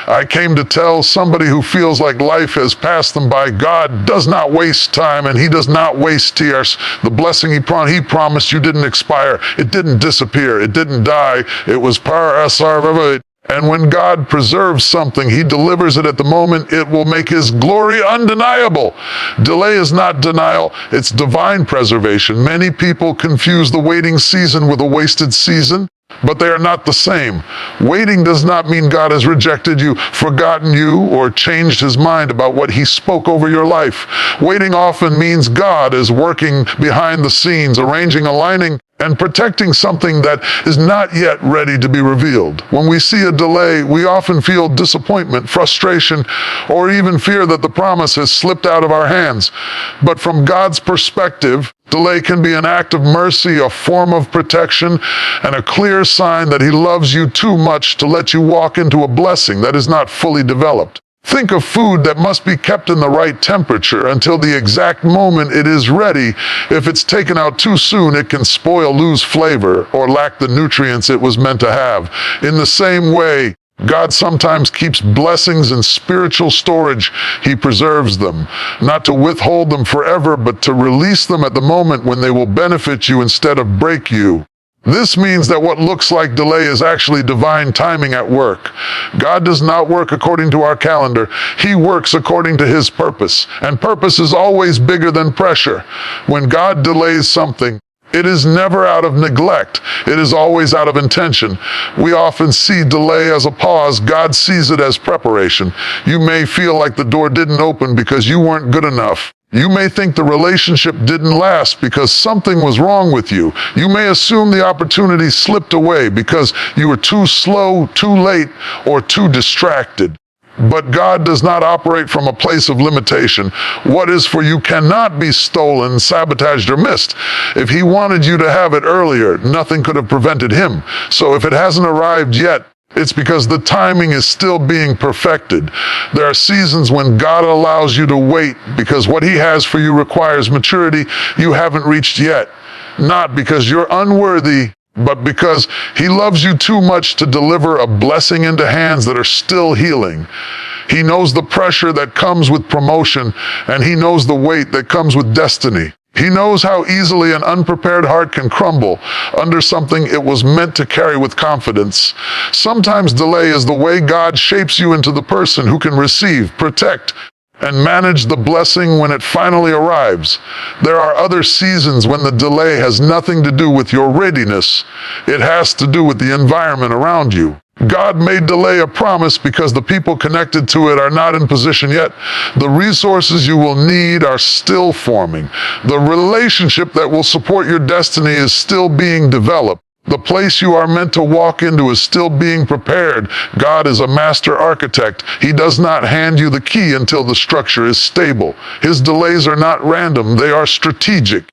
I came to tell somebody who feels like life has passed them by, God does not waste time and he does not waste tears. The blessing he promised you didn't expire. It didn't disappear. It didn't die. It was par. And when God preserves something, he delivers it at the moment. It will make his glory undeniable. Delay is not denial. It's divine preservation. Many people confuse the waiting season with a wasted season, but they are not the same. Waiting does not mean God has rejected you, forgotten you, or changed his mind about what he spoke over your life. Waiting often means God is working behind the scenes, arranging, aligning, and protecting something that is not yet ready to be revealed. When we see a delay, we often feel disappointment, frustration, or even fear that the promise has slipped out of our hands. But from God's perspective, delay can be an act of mercy, a form of protection, and a clear sign that he loves you too much to let you walk into a blessing that is not fully developed. Think of food that must be kept in the right temperature until the exact moment it is ready. If it's taken out too soon, it can spoil, lose flavor, or lack the nutrients it was meant to have. In the same way, God sometimes keeps blessings in spiritual storage. He preserves them, not to withhold them forever, but to release them at the moment when they will benefit you instead of break you. This means that what looks like delay is actually divine timing at work. God does not work according to our calendar. He works according to his purpose, and purpose is always bigger than pressure. When God delays something, it is never out of neglect. It is always out of intention. We often see delay as a pause. God sees it as preparation. You may feel like the door didn't open because you weren't good enough. You may think the relationship didn't last because something was wrong with you. You may assume the opportunity slipped away because you were too slow, too late, or too distracted. But God does not operate from a place of limitation. What is for you cannot be stolen, sabotaged, or missed. If he wanted you to have it earlier, nothing could have prevented him. So if it hasn't arrived yet, it's because the timing is still being perfected. There are seasons when God allows you to wait because what he has for you requires maturity you haven't reached yet. Not because you're unworthy, but because he loves you too much to deliver a blessing into hands that are still healing. He knows the pressure that comes with promotion, and he knows the weight that comes with destiny. He knows how easily an unprepared heart can crumble under something it was meant to carry with confidence. Sometimes delay is the way God shapes you into the person who can receive, protect, and manage the blessing when it finally arrives. There are other seasons when the delay has nothing to do with your readiness. It has to do with the environment around you. God may delay a promise because the people connected to it are not in position yet. The resources you will need are still forming. The relationship that will support your destiny is still being developed. The place you are meant to walk into is still being prepared. God is a master architect. He does not hand you the key until the structure is stable. His delays are not random, they are strategic.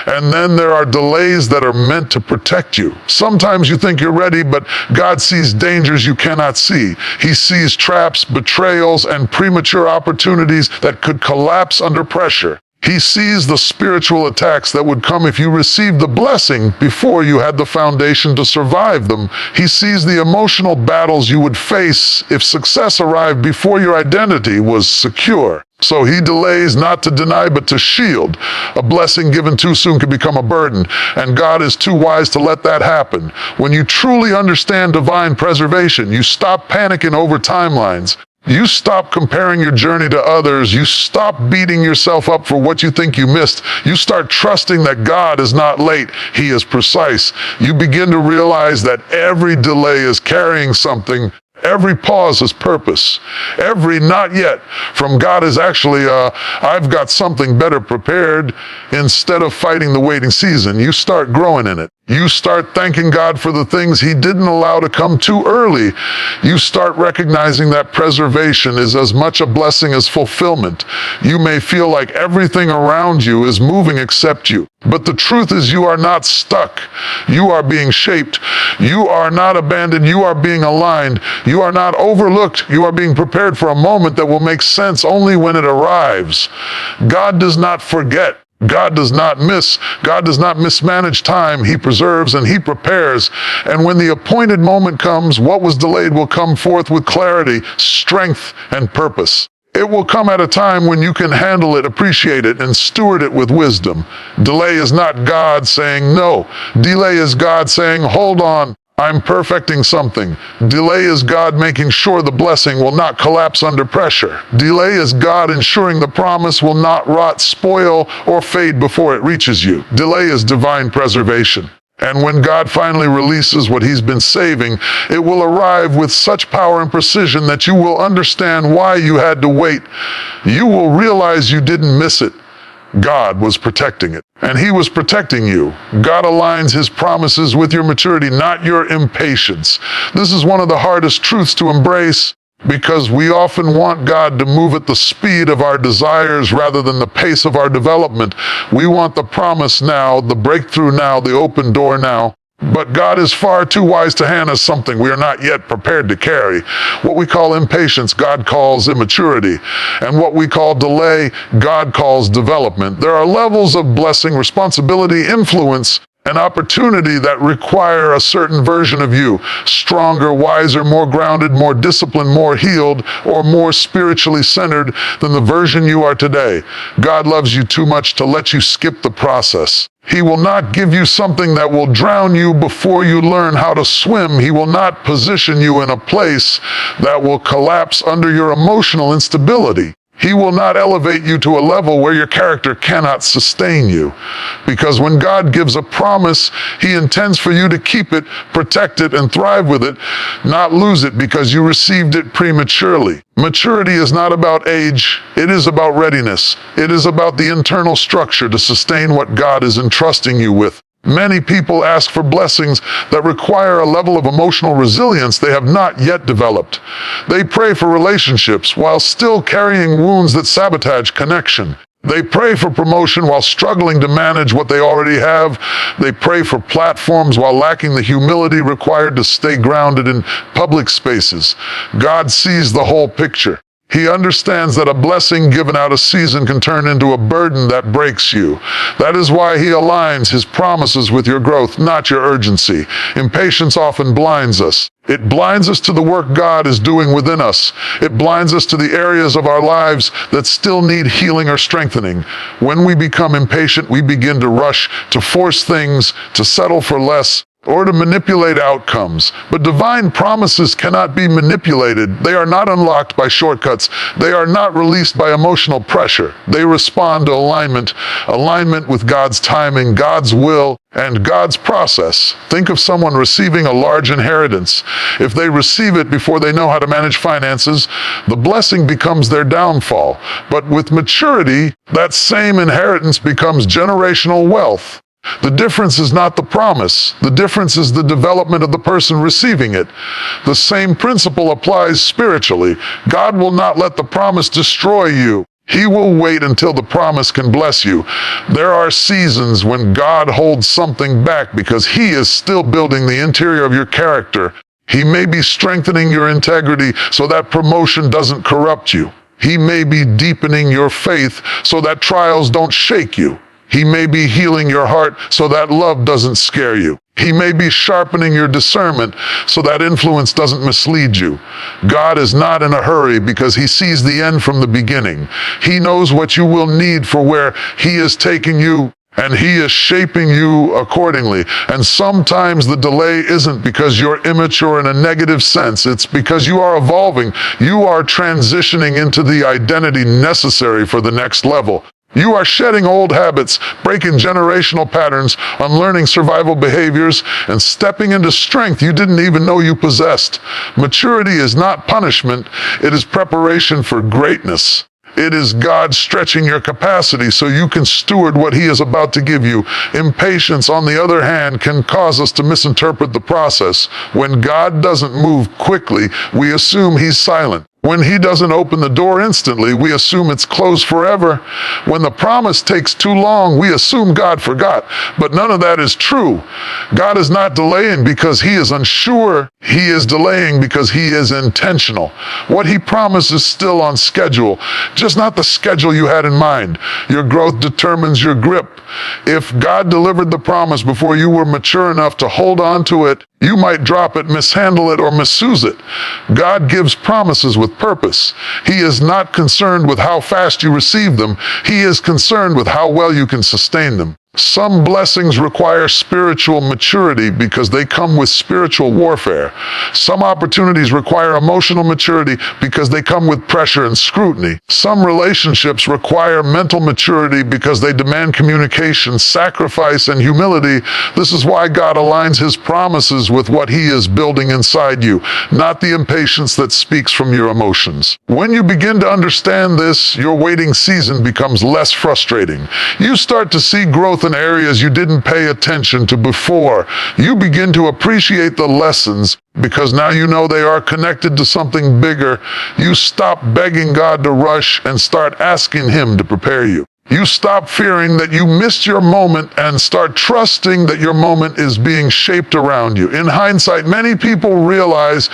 And then there are delays that are meant to protect you. Sometimes you think you're ready, but God sees dangers you cannot see. He sees traps, betrayals, and premature opportunities that could collapse under pressure. He sees the spiritual attacks that would come if you received the blessing before you had the foundation to survive them. He sees the emotional battles you would face if success arrived before your identity was secure. So he delays not to deny but to shield. A blessing given too soon can become a burden, and God is too wise to let that happen. When you truly understand divine preservation, you stop panicking over timelines. You stop comparing your journey to others. You stop beating yourself up for what you think you missed. You start trusting that God is not late. He is precise. You begin to realize that every delay is carrying something. Every pause is purpose. Every not yet from God is actually, I've got something better prepared. Instead of fighting the waiting season, you start growing in it. You start thanking God for the things he didn't allow to come too early. You start recognizing that preservation is as much a blessing as fulfillment. You may feel like everything around you is moving except you. But the truth is you are not stuck. You are being shaped. You are not abandoned. You are being aligned. You are not overlooked. You are being prepared for a moment that will make sense only when it arrives. God does not forget. God does not mismanage time. He preserves and he prepares. And when the appointed moment comes, what was delayed will come forth with clarity, strength, and purpose. It will come at a time when you can handle it, appreciate it, and steward it with wisdom. Delay is not God saying no. Delay is God saying, hold on, I'm perfecting something. Delay is God making sure the blessing will not collapse under pressure. Delay is God ensuring the promise will not rot, spoil, or fade before it reaches you. Delay is divine preservation. And when God finally releases what he's been saving, it will arrive with such power and precision that you will understand why you had to wait. You will realize you didn't miss it. God was protecting it, and he was protecting you. God aligns his promises with your maturity, not your impatience. This is one of the hardest truths to embrace, because we often want God to move at the speed of our desires rather than the pace of our development. We want the promise now, the breakthrough now, the open door now. But God is far too wise to hand us something we are not yet prepared to carry. What we call impatience, God calls immaturity. And what we call delay, God calls development. There are levels of blessing, responsibility, influence, and opportunity that require a certain version of you. Stronger, wiser, more grounded, more disciplined, more healed, or more spiritually centered than the version you are today. God loves you too much to let you skip the process. He will not give you something that will drown you before you learn how to swim. He will not position you in a place that will collapse under your emotional instability. He will not elevate you to a level where your character cannot sustain you. Because when God gives a promise, he intends for you to keep it, protect it, and thrive with it, not lose it because you received it prematurely. Maturity is not about age, it is about readiness. It is about the internal structure to sustain what God is entrusting you with. Many people ask for blessings that require a level of emotional resilience they have not yet developed. They pray for relationships while still carrying wounds that sabotage connection. They pray for promotion while struggling to manage what they already have. They pray for platforms while lacking the humility required to stay grounded in public spaces. God sees the whole picture. He understands that a blessing given out of season can turn into a burden that breaks you. That is why he aligns his promises with your growth, not your urgency. Impatience often blinds us. It blinds us to the work God is doing within us. It blinds us to the areas of our lives that still need healing or strengthening. When we become impatient, we begin to rush, to force things, to settle for less, or to manipulate outcomes. But divine promises cannot be manipulated. They are not unlocked by shortcuts. They are not released by emotional pressure. They respond to alignment with God's timing, God's will, and God's process. Think of someone receiving a large inheritance. If they receive it before they know how to manage finances, the blessing becomes their downfall. But with maturity, that same inheritance becomes generational wealth. The difference is not the promise. The difference is the development of the person receiving it. The same principle applies spiritually. God will not let the promise destroy you. He will wait until the promise can bless you. There are seasons when God holds something back because he is still building the interior of your character. He may be strengthening your integrity so that promotion doesn't corrupt you. He may be deepening your faith so that trials don't shake you. He may be healing your heart so that love doesn't scare you. He may be sharpening your discernment so that influence doesn't mislead you. God is not in a hurry because he sees the end from the beginning. He knows what you will need for where he is taking you, and he is shaping you accordingly. And sometimes the delay isn't because you're immature in a negative sense. It's because you are evolving. You are transitioning into the identity necessary for the next level. You are shedding old habits, breaking generational patterns, unlearning survival behaviors, and stepping into strength you didn't even know you possessed. Maturity is not punishment, it is preparation for greatness. It is God stretching your capacity so you can steward what he is about to give you. Impatience, on the other hand, can cause us to misinterpret the process. When God doesn't move quickly, we assume he's silent. When he doesn't open the door instantly, we assume it's closed forever. When the promise takes too long, we assume God forgot. But none of that is true. God is not delaying because he is unsure. He is delaying because he is intentional. What he promised is still on schedule, just not the schedule you had in mind. Your growth determines your grip. If God delivered the promise before you were mature enough to hold on to it, you might drop it, mishandle it, or misuse it. God gives promises with purpose. He is not concerned with how fast you receive them. He is concerned with how well you can sustain them. Some blessings require spiritual maturity because they come with spiritual warfare. Some opportunities require emotional maturity because they come with pressure and scrutiny. Some relationships require mental maturity because they demand communication, sacrifice, and humility. This is why God aligns his promises with what he is building inside you, not the impatience that speaks from your emotions. When you begin to understand this, your waiting season becomes less frustrating. You start to see growth in areas you didn't pay attention to before. You begin to appreciate the lessons because now you know they are connected to something bigger. You stop begging God to rush and start asking him to prepare you. You stop fearing that you missed your moment and start trusting that your moment is being shaped around you. In hindsight, many people realize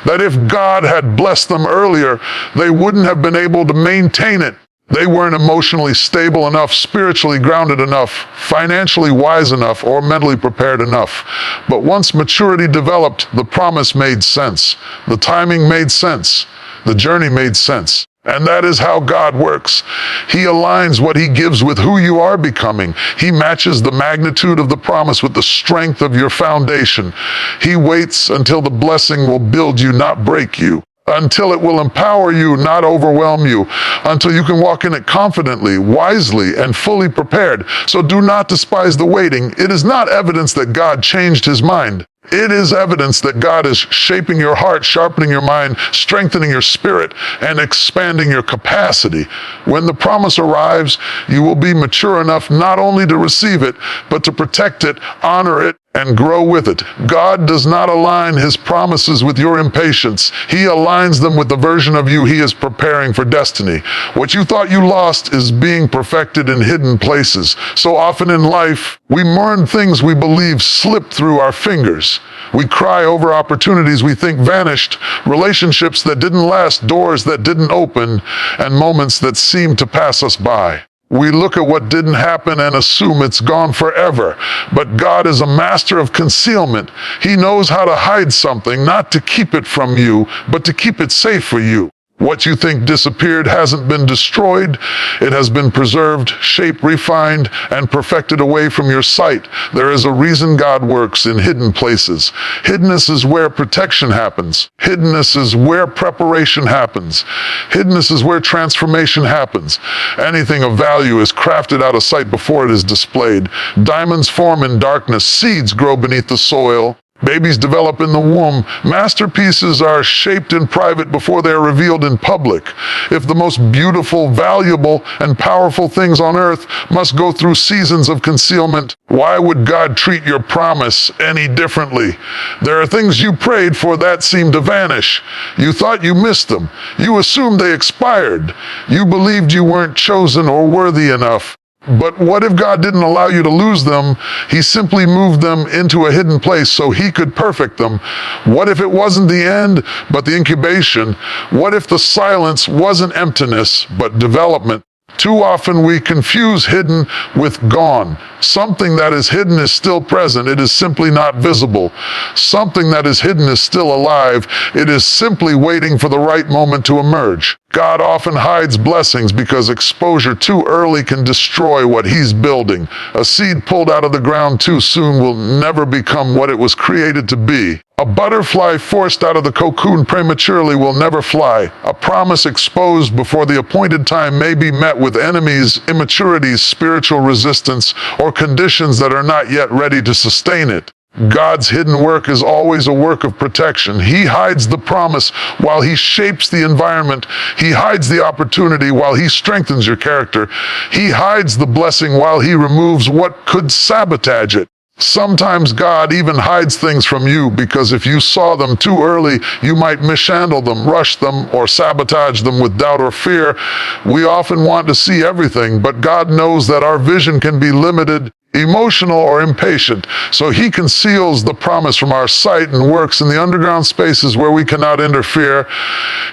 that if God had blessed them earlier, they wouldn't have been able to maintain it. They weren't emotionally stable enough, spiritually grounded enough, financially wise enough, or mentally prepared enough. But once maturity developed, the promise made sense. The timing made sense. The journey made sense. And that is how God works. He aligns what he gives with who you are becoming. He matches the magnitude of the promise with the strength of your foundation. He waits until the blessing will build you, not break you. Until it will empower you, not overwhelm you, until you can walk in it confidently, wisely, and fully prepared. So do not despise the waiting. It is not evidence that God changed his mind. It is evidence that God is shaping your heart, sharpening your mind, strengthening your spirit, and expanding your capacity. When the promise arrives, you will be mature enough not only to receive it, but to protect it, honor it, and grow with it. God does not align his promises with your impatience. He aligns them with the version of you he is preparing for destiny. What you thought you lost is being perfected in hidden places. So often in life, we mourn things we believe slipped through our fingers. We cry over opportunities we think vanished, relationships that didn't last, doors that didn't open, and moments that seemed to pass us by. We look at what didn't happen and assume it's gone forever. But God is a master of concealment. He knows how to hide something, not to keep it from you, but to keep it safe for you. What you think disappeared hasn't been destroyed. It has been preserved, shaped, refined, and perfected away from your sight. There is a reason God works in hidden places. Hiddenness is where protection happens. Hiddenness is where preparation happens. Hiddenness is where transformation happens. Anything of value is crafted out of sight before it is displayed. Diamonds form in darkness. Seeds grow beneath the soil. Babies develop in the womb. Masterpieces are shaped in private before they are revealed in public. If the most beautiful, valuable, and powerful things on earth must go through seasons of concealment, why would God treat your promise any differently? There are things you prayed for that seemed to vanish. You thought you missed them. You assumed they expired. You believed you weren't chosen or worthy enough. But what if God didn't allow you to lose them? He simply moved them into a hidden place so he could perfect them. What if it wasn't the end, but the incubation? What if the silence wasn't emptiness, but development? Too often we confuse hidden with gone. Something that is hidden is still present. It is simply not visible. Something that is hidden is still alive. It is simply waiting for the right moment to emerge. God often hides blessings because exposure too early can destroy what he's building. A seed pulled out of the ground too soon will never become what it was created to be. A butterfly forced out of the cocoon prematurely will never fly. A promise exposed before the appointed time may be met with enemies, immaturities, spiritual resistance, or conditions that are not yet ready to sustain it. God's hidden work is always a work of protection. He hides the promise while he shapes the environment. He hides the opportunity while he strengthens your character. He hides the blessing while he removes what could sabotage it. Sometimes God even hides things from you because if you saw them too early, you might mishandle them, rush them, or sabotage them with doubt or fear. We often want to see everything, but God knows that our vision can be limited, emotional, or impatient, so He conceals the promise from our sight and works in the underground spaces where we cannot interfere.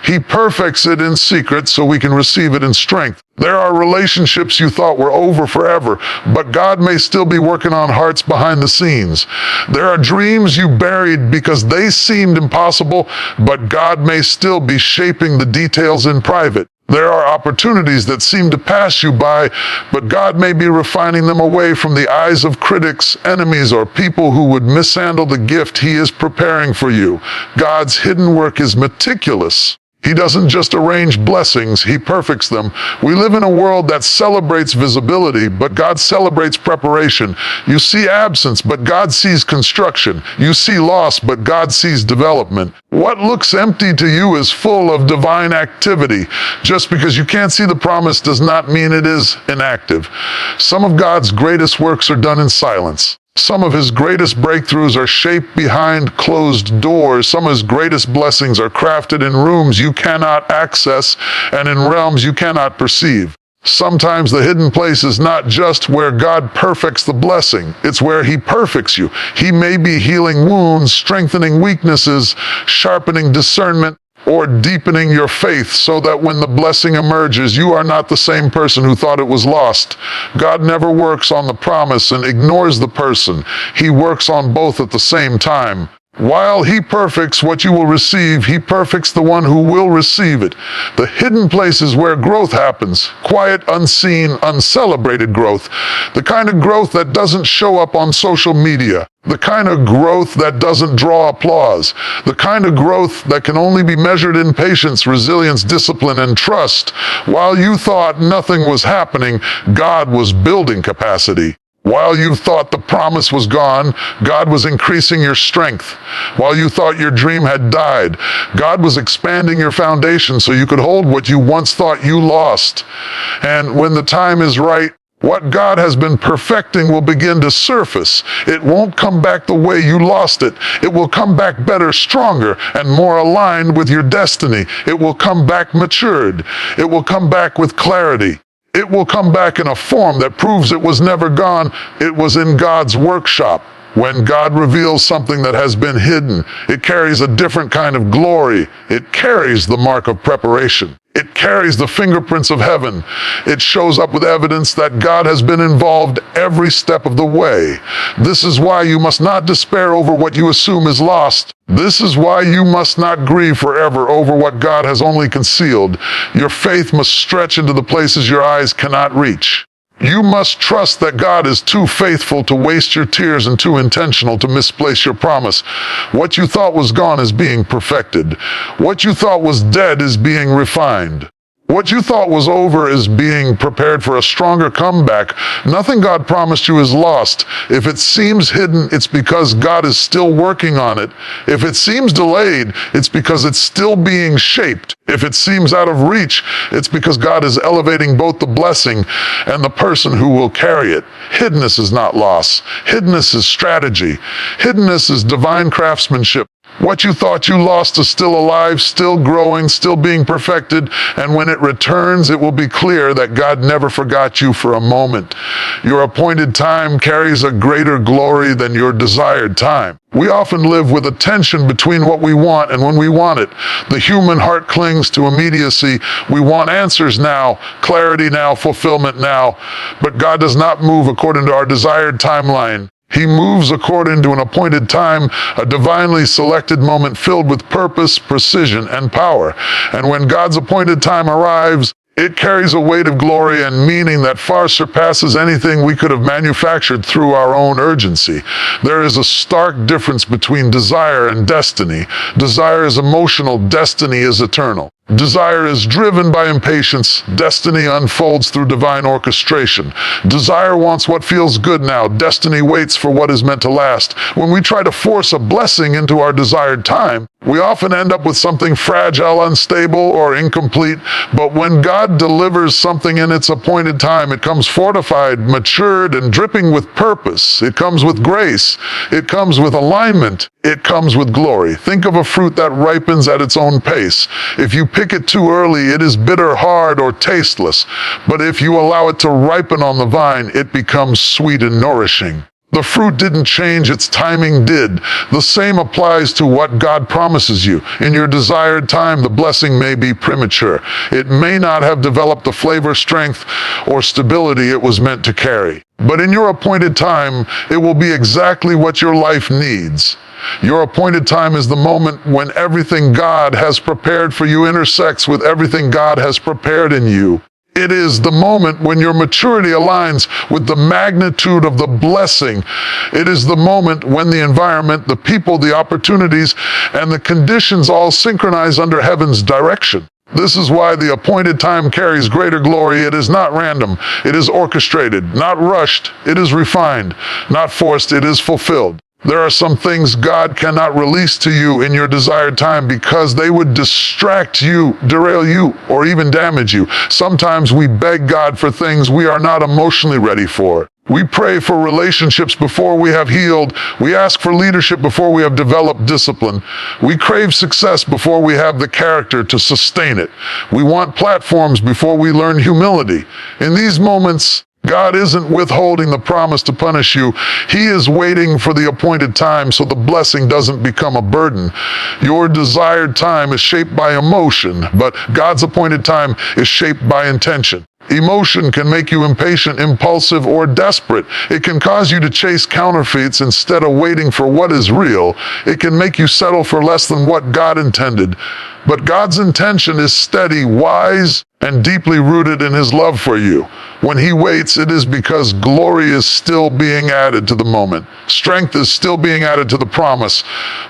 He perfects it in secret so we can receive it in strength. There are relationships you thought were over forever, but God may still be working on hearts behind the scenes. There are dreams you buried because they seemed impossible, but God may still be shaping the details in private. There are opportunities that seem to pass you by, but God may be refining them away from the eyes of critics, enemies, or people who would mishandle the gift He is preparing for you. God's hidden work is meticulous. He doesn't just arrange blessings, He perfects them. We live in a world that celebrates visibility, but God celebrates preparation. You see absence, but God sees construction. You see loss, but God sees development. What looks empty to you is full of divine activity. Just because you can't see the promise does not mean it is inactive. Some of God's greatest works are done in silence. Some of His greatest breakthroughs are shaped behind closed doors. Some of His greatest blessings are crafted in rooms you cannot access and in realms you cannot perceive. Sometimes the hidden place is not just where God perfects the blessing, it's where He perfects you. He may be healing wounds, strengthening weaknesses, sharpening discernment, or deepening your faith so that when the blessing emerges, you are not the same person who thought it was lost. God never works on the promise and ignores the person. He works on both at the same time. While He perfects what you will receive, He perfects the one who will receive it. The hidden places where growth happens, quiet, unseen, uncelebrated growth, the kind of growth that doesn't show up on social media, the kind of growth that doesn't draw applause, the kind of growth that can only be measured in patience, resilience, discipline, and trust. While you thought nothing was happening, God was building capacity. While you thought the promise was gone, God was increasing your strength. While you thought your dream had died, God was expanding your foundation so you could hold what you once thought you lost. And when the time is right, what God has been perfecting will begin to surface. It won't come back the way you lost it. It will come back better, stronger, and more aligned with your destiny. It will come back matured. It will come back with clarity. It will come back in a form that proves it was never gone. It was in God's workshop. When God reveals something that has been hidden, it carries a different kind of glory. It carries the mark of preparation. It carries the fingerprints of heaven. It shows up with evidence that God has been involved every step of the way. This is why you must not despair over what you assume is lost. This is why you must not grieve forever over what God has only concealed. Your faith must stretch into the places your eyes cannot reach. You must trust that God is too faithful to waste your tears and too intentional to misplace your promise. What you thought was gone is being perfected. What you thought was dead is being refined. What you thought was over is being prepared for a stronger comeback. Nothing God promised you is lost. If it seems hidden, it's because God is still working on it. If it seems delayed, it's because it's still being shaped. If it seems out of reach, it's because God is elevating both the blessing and the person who will carry it. Hiddenness is not loss. Hiddenness is strategy. Hiddenness is divine craftsmanship. What you thought you lost is still alive, still growing, still being perfected, and when it returns, it will be clear that God never forgot you for a moment. Your appointed time carries a greater glory than your desired time. We often live with a tension between what we want and when we want it. The human heart clings to immediacy. We want answers now, clarity now, fulfillment now, but God does not move according to our desired timeline. He moves according to an appointed time, a divinely selected moment filled with purpose, precision, and power. And when God's appointed time arrives, it carries a weight of glory and meaning that far surpasses anything we could have manufactured through our own urgency. There is a stark difference between desire and destiny. Desire is emotional, destiny is eternal. Desire is driven by impatience. Destiny unfolds through divine orchestration. Desire wants what feels good now. Destiny waits for what is meant to last. When we try to force a blessing into our desired time, we often end up with something fragile, unstable, or incomplete. But when God delivers something in its appointed time, it comes fortified, matured, and dripping with purpose. It comes with grace. It comes with alignment. It comes with glory. Think of a fruit that ripens at its own pace. If you pick it too early, it is bitter, hard, or tasteless. But if you allow it to ripen on the vine, it becomes sweet and nourishing. The fruit didn't change, its timing did. The same applies to what God promises you. In your desired time, the blessing may be premature. It may not have developed the flavor, strength, or stability it was meant to carry. But in your appointed time, it will be exactly what your life needs. Your appointed time is the moment when everything God has prepared for you intersects with everything God has prepared in you. It is the moment when your maturity aligns with the magnitude of the blessing. It is the moment when the environment, the people, the opportunities, and the conditions all synchronize under heaven's direction. This is why the appointed time carries greater glory. It is not random. It is orchestrated, not rushed. It is refined, not forced. It is fulfilled. There are some things God cannot release to you in your desired time because they would distract you, derail you, or even damage you. Sometimes we beg God for things we are not emotionally ready for. We pray for relationships before we have healed. We ask for leadership before we have developed discipline. We crave success before we have the character to sustain it. We want platforms before we learn humility. In these moments, God isn't withholding the promise to punish you. He is waiting for the appointed time so the blessing doesn't become a burden. Your desired time is shaped by emotion, but God's appointed time is shaped by intention. Emotion can make you impatient, impulsive, or desperate. It can cause you to chase counterfeits instead of waiting for what is real. It can make you settle for less than what God intended. But God's intention is steady, wise, and deeply rooted in His love for you. When He waits, it is because glory is still being added to the moment. Strength is still being added to the promise.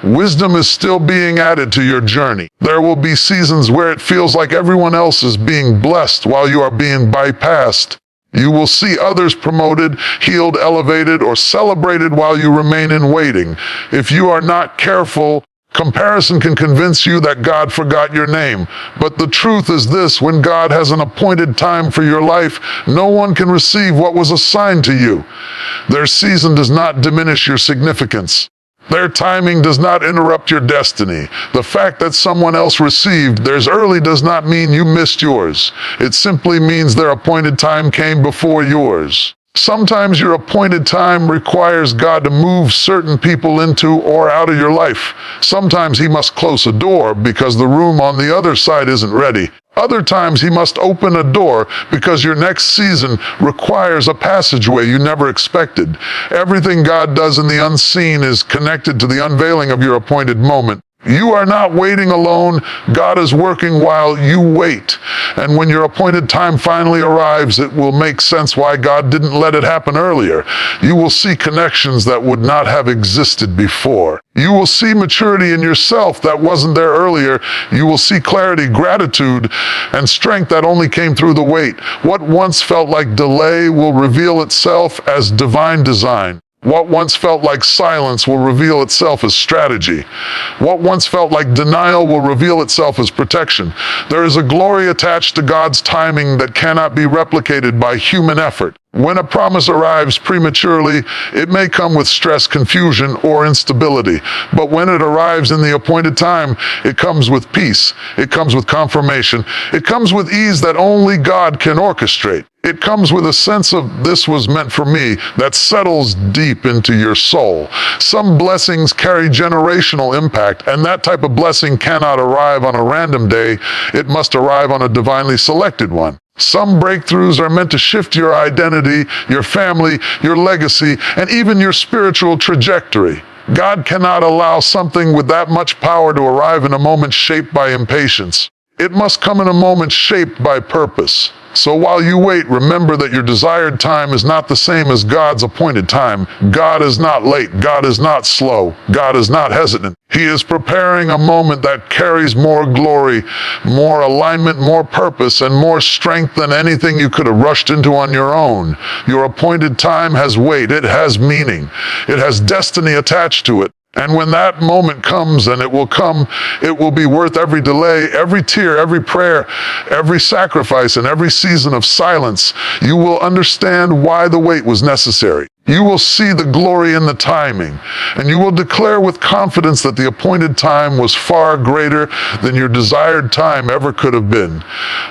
Wisdom is still being added to your journey. There will be seasons where it feels like everyone else is being blessed while you are being bypassed. You will see others promoted, healed, elevated, or celebrated while you remain in waiting. If you are not careful, comparison can convince you that God forgot your name. But the truth is this: when God has an appointed time for your life, no one can receive what was assigned to you. Their season does not diminish your significance. Their timing does not interrupt your destiny. The fact that someone else received theirs early does not mean you missed yours. It simply means their appointed time came before yours. Sometimes your appointed time requires God to move certain people into or out of your life. Sometimes He must close a door because the room on the other side isn't ready. Other times He must open a door because your next season requires a passageway you never expected. Everything God does in the unseen is connected to the unveiling of your appointed moment. You are not waiting alone. God is working while you wait. And when your appointed time finally arrives, it will make sense why God didn't let it happen earlier. You will see connections that would not have existed before. You will see maturity in yourself that wasn't there earlier. You will see clarity, gratitude, and strength that only came through the wait. What once felt like delay will reveal itself as divine design. What once felt like silence will reveal itself as strategy. What once felt like denial will reveal itself as protection. There is a glory attached to God's timing that cannot be replicated by human effort. When a promise arrives prematurely, it may come with stress, confusion, or instability. But when it arrives in the appointed time, it comes with peace. It comes with confirmation. It comes with ease that only God can orchestrate. It comes with a sense of "this was meant for me" that settles deep into your soul. Some blessings carry generational impact, and that type of blessing cannot arrive on a random day. It must arrive on a divinely selected one. Some breakthroughs are meant to shift your identity, your family, your legacy, and even your spiritual trajectory. God cannot allow something with that much power to arrive in a moment shaped by impatience. It must come in a moment shaped by purpose. So while you wait, remember that your desired time is not the same as God's appointed time. God is not late. God is not slow. God is not hesitant. He is preparing a moment that carries more glory, more alignment, more purpose, and more strength than anything you could have rushed into on your own. Your appointed time has weight. It has meaning. It has destiny attached to it. And when that moment comes, and it will be worth every delay, every tear, every prayer, every sacrifice, and every season of silence. You will understand why the wait was necessary. You will see the glory in the timing, and you will declare with confidence that the appointed time was far greater than your desired time ever could have been.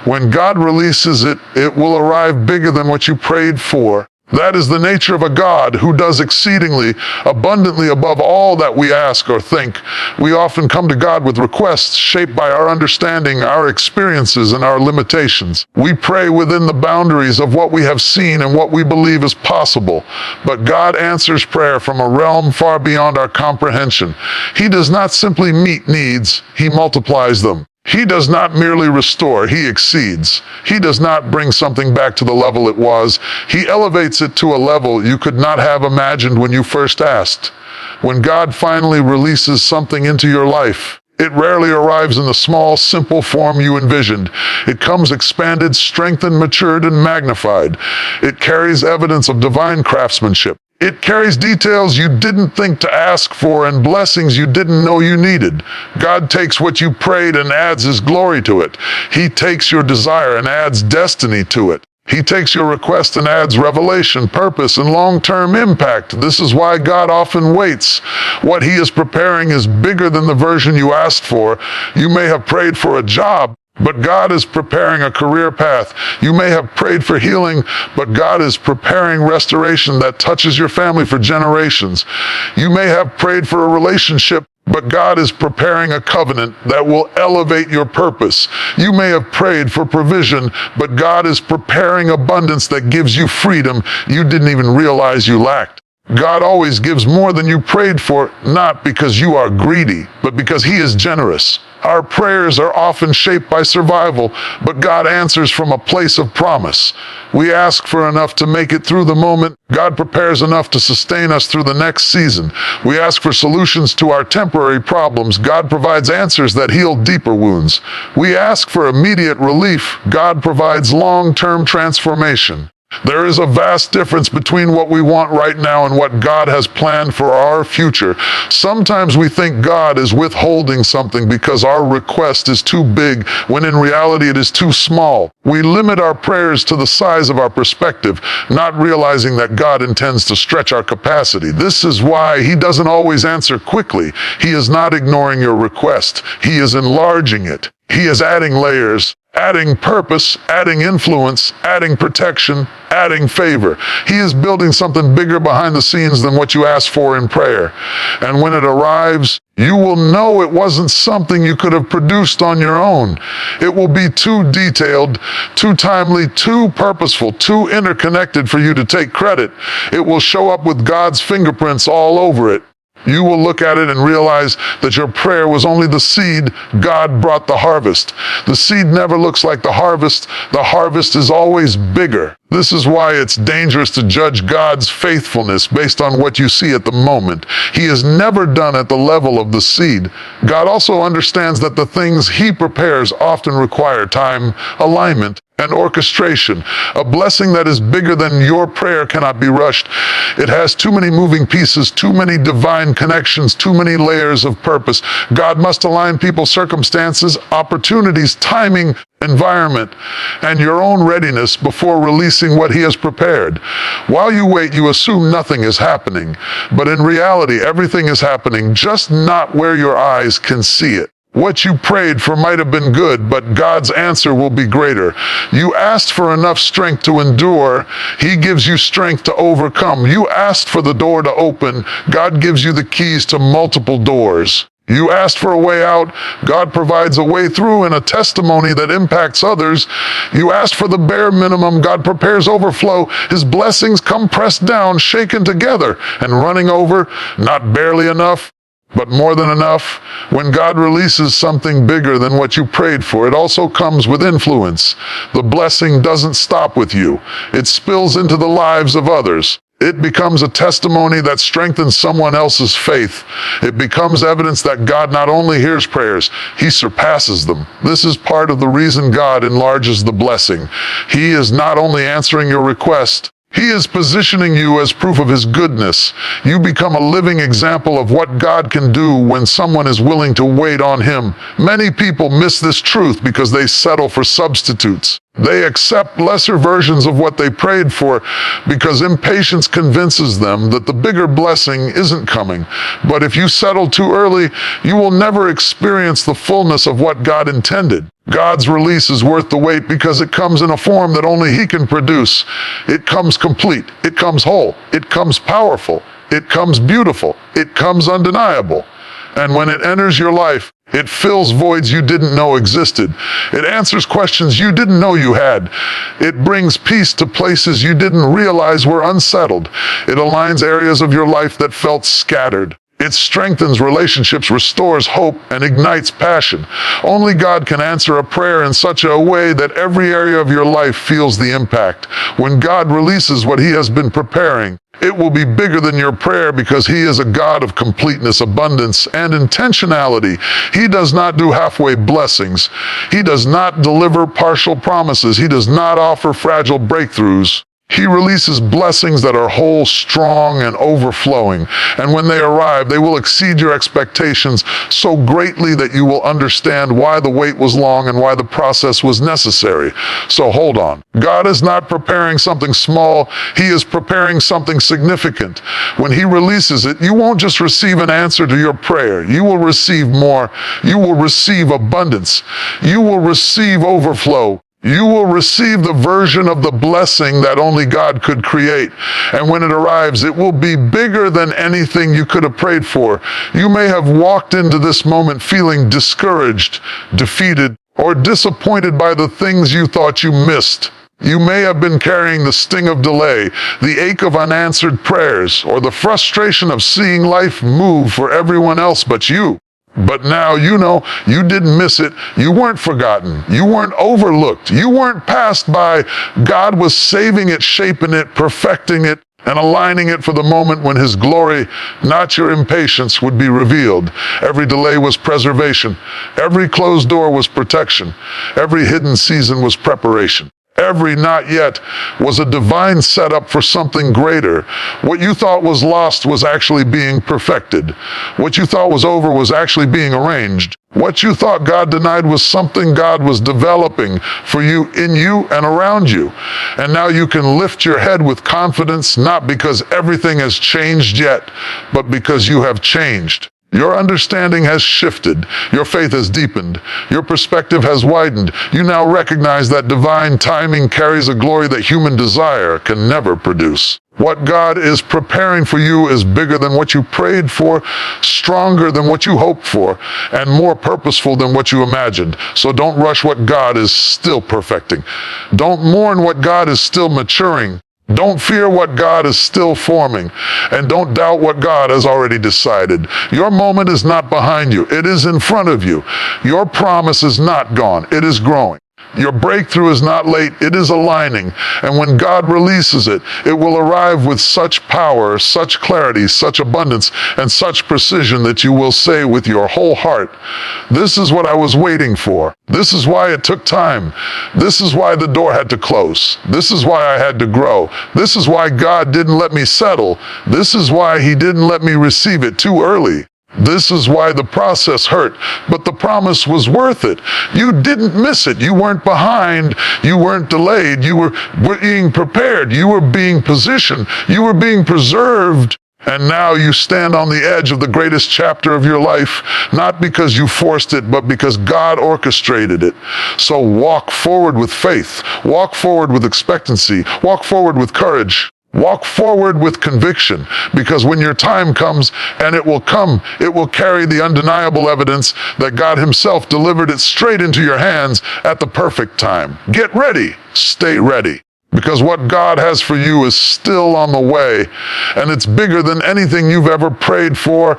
When God releases it, it will arrive bigger than what you prayed for. That is the nature of a God who does exceedingly, abundantly above all that we ask or think. We often come to God with requests shaped by our understanding, our experiences, and our limitations. We pray within the boundaries of what we have seen and what we believe is possible. But God answers prayer from a realm far beyond our comprehension. He does not simply meet needs, He multiplies them. He does not merely restore, He exceeds. He does not bring something back to the level it was. He elevates it to a level you could not have imagined when you first asked. When God finally releases something into your life, it rarely arrives in the small, simple form you envisioned. It comes expanded, strengthened, matured, and magnified. It carries evidence of divine craftsmanship. It carries details you didn't think to ask for and blessings you didn't know you needed. God takes what you prayed and adds His glory to it. He takes your desire and adds destiny to it. He takes your request and adds revelation, purpose, and long-term impact. This is why God often waits. What He is preparing is bigger than the version you asked for. You may have prayed for a job, but God is preparing a career path. You may have prayed for healing, but God is preparing restoration that touches your family for generations. You may have prayed for a relationship, but God is preparing a covenant that will elevate your purpose. You may have prayed for provision, but God is preparing abundance that gives you freedom you didn't even realize you lacked. God always gives more than you prayed for, not because you are greedy, but because He is generous. Our prayers are often shaped by survival, but God answers from a place of promise. We ask for enough to make it through the moment. God prepares enough to sustain us through the next season. We ask for solutions to our temporary problems. God provides answers that heal deeper wounds. We ask for immediate relief. God provides long-term transformation. There is a vast difference between what we want right now and what God has planned for our future. Sometimes we think God is withholding something because our request is too big, when in reality it is too small. We limit our prayers to the size of our perspective, not realizing that God intends to stretch our capacity. This is why He doesn't always answer quickly. He is not ignoring your request. He is enlarging it. He is adding layers, adding purpose, adding influence, adding protection, adding favor. He is building something bigger behind the scenes than what you asked for in prayer. And when it arrives, you will know it wasn't something you could have produced on your own. It will be too detailed, too timely, too purposeful, too interconnected for you to take credit. It will show up with God's fingerprints all over it. You will look at it and realize that your prayer was only the seed. God brought the harvest. The seed never looks like the harvest. The harvest is always bigger. This is why it's dangerous to judge God's faithfulness based on what you see at the moment. He is never done at the level of the seed. God also understands that the things He prepares often require time, alignment, and orchestration. A blessing that is bigger than your prayer cannot be rushed. It has too many moving pieces, too many divine connections, too many layers of purpose. God must align people's circumstances, opportunities, timing, environment, and your own readiness before releasing what He has prepared. While you wait, you assume nothing is happening, but in reality, everything is happening, just not where your eyes can see it. What you prayed for might have been good, but God's answer will be greater. You asked for enough strength to endure. He gives you strength to overcome. You asked for the door to open. God gives you the keys to multiple doors. You asked for a way out. God provides a way through and a testimony that impacts others. You asked for the bare minimum. God prepares overflow. His blessings come pressed down, shaken together, and running over, not barely enough, But more than enough, when God releases something bigger than what you prayed for, it also comes with influence. The blessing doesn't stop with you. It spills into the lives of others. It becomes a testimony that strengthens someone else's faith. It becomes evidence that God not only hears prayers, He surpasses them. This is part of the reason God enlarges the blessing. He is not only answering your request, He is positioning you as proof of His goodness. You become a living example of what God can do when someone is willing to wait on Him. Many people miss this truth because they settle for substitutes. They accept lesser versions of what they prayed for because impatience convinces them that the bigger blessing isn't coming. But if you settle too early, you will never experience the fullness of what God intended. God's release is worth the wait because it comes in a form that only He can produce. It comes complete. It comes whole. It comes powerful. It comes beautiful. It comes undeniable. And when it enters your life, it fills voids you didn't know existed. It answers questions you didn't know you had. It brings peace to places you didn't realize were unsettled. It aligns areas of your life that felt scattered. It strengthens relationships, restores hope, and ignites passion. Only God can answer a prayer in such a way that every area of your life feels the impact. When God releases what He has been preparing, it will be bigger than your prayer because He is a God of completeness, abundance, and intentionality. He does not do halfway blessings. He does not deliver partial promises. He does not offer fragile breakthroughs. He releases blessings that are whole, strong, and overflowing. And when they arrive, they will exceed your expectations so greatly that you will understand why the wait was long and why the process was necessary. So hold on. God is not preparing something small. He is preparing something significant. When He releases it, you won't just receive an answer to your prayer. You will receive more. You will receive abundance. You will receive overflow. You will receive the version of the blessing that only God could create. And when it arrives, it will be bigger than anything you could have prayed for. You may have walked into this moment feeling discouraged, defeated, or disappointed by the things you thought you missed. You may have been carrying the sting of delay, the ache of unanswered prayers, or the frustration of seeing life move for everyone else but you. But now you know you didn't miss it. You weren't forgotten. You weren't overlooked. You weren't passed by. God was saving it, shaping it, perfecting it, and aligning it for the moment when His glory, not your impatience, would be revealed. Every delay was preservation. Every closed door was protection. Every hidden season was preparation. Every not yet was a divine setup for something greater. What you thought was lost was actually being perfected. What you thought was over was actually being arranged. What you thought God denied was something God was developing for you, in you, and around you. And now you can lift your head with confidence, not because everything has changed yet, but because you have changed. Your understanding has shifted. Your faith has deepened. Your perspective has widened. You now recognize that divine timing carries a glory that human desire can never produce. What God is preparing for you is bigger than what you prayed for, stronger than what you hoped for, and more purposeful than what you imagined. So don't rush what God is still perfecting. Don't mourn what God is still maturing. Don't fear what God is still forming, and don't doubt what God has already decided. Your moment is not behind you. It is in front of you. Your promise is not gone. It is growing. Your breakthrough is not late. It is aligning. And when God releases it, it will arrive with such power, such clarity, such abundance, and such precision that you will say with your whole heart, "This is what I was waiting for. This is why it took time. This is why the door had to close. This is why I had to grow. This is why God didn't let me settle. This is why He didn't let me receive it too early. This is why the process hurt, but the promise was worth it. You didn't miss it. You weren't behind. You weren't delayed. You were being prepared. You were being positioned. You were being preserved. And now you stand on the edge of the greatest chapter of your life, not because you forced it, but because God orchestrated it. So walk forward with faith. Walk forward with expectancy. Walk forward with courage. Walk forward with conviction, because when your time comes, and it will come, it will carry the undeniable evidence that God Himself delivered it straight into your hands at the perfect time. Get ready. Stay ready. Because what God has for you is still on the way, and it's bigger than anything you've ever prayed for,